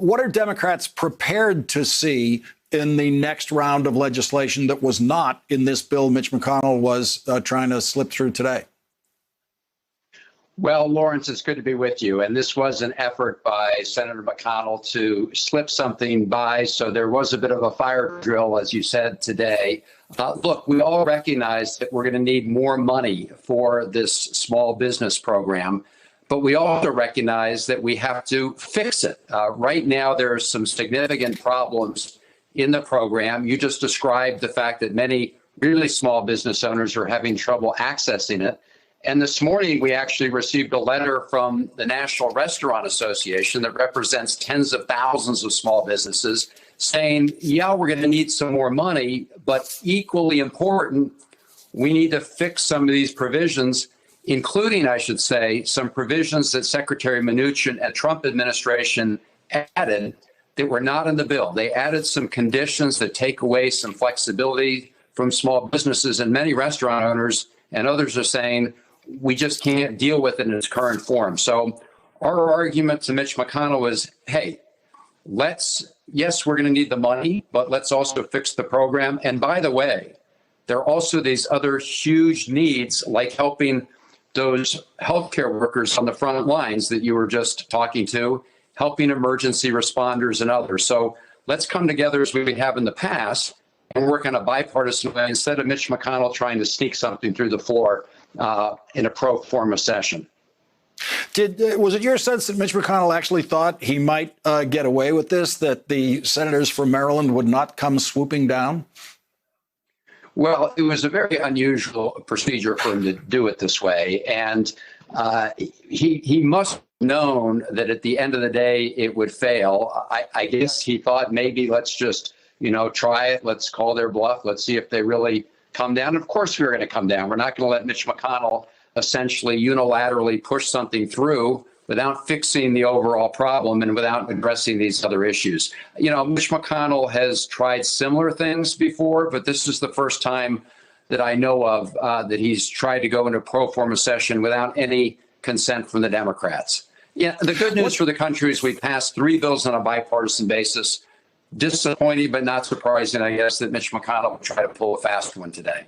What are Democrats prepared to see in the next round of legislation that was not in this bill Mitch McConnell was trying to slip through today? Well, Lawrence, it's good to be with you. And this was an effort by Senator McConnell to slip something by. So there was a bit of a fire drill, as you said today. Look, we all recognize that we're going to need more money for this small business program. But we also recognize that we have to fix it. Right now, there are some significant problems in the program. You just described the fact that many really small business owners are having trouble accessing it. And this morning, we actually received a letter from the National Restaurant Association that represents tens of thousands of small businesses saying, yeah, we're going to need some more money, but equally important, we need to fix some of these provisions, including, I should say, some provisions that Secretary Mnuchin at Trump administration added that were not in the bill. They added some conditions that take away some flexibility from small businesses, and many restaurant owners and others are saying, we just can't deal with it in its current form. So our argument to Mitch McConnell is, hey, yes, we're going to need the money, but let's also fix the program. And by the way, there are also these other huge needs, like helping those healthcare workers on the front lines that you were just talking to, helping emergency responders and others. So let's come together as we have in the past and work on a bipartisan way instead of Mitch McConnell trying to sneak something through the floor in a pro forma session. Was it your sense that Mitch McConnell actually thought he might get away with this, that the senators from Maryland would not come swooping down? Well, it was a very unusual procedure for him to do it this way. And he must have known that at the end of the day, it would fail. I guess he thought maybe let's just, try it. Let's call their bluff. Let's see if they really come down. Of course, we're going to come down. We're not going to let Mitch McConnell essentially unilaterally push something through without fixing the overall problem and without addressing these other issues. Mitch McConnell has tried similar things before, but this is the first time that I know of that he's tried to go into a pro forma session without any consent from the Democrats. Yeah, the good news for the country is we passed 3 bills on a bipartisan basis. Disappointing, but not surprising, I guess, that Mitch McConnell will try to pull a fast one today.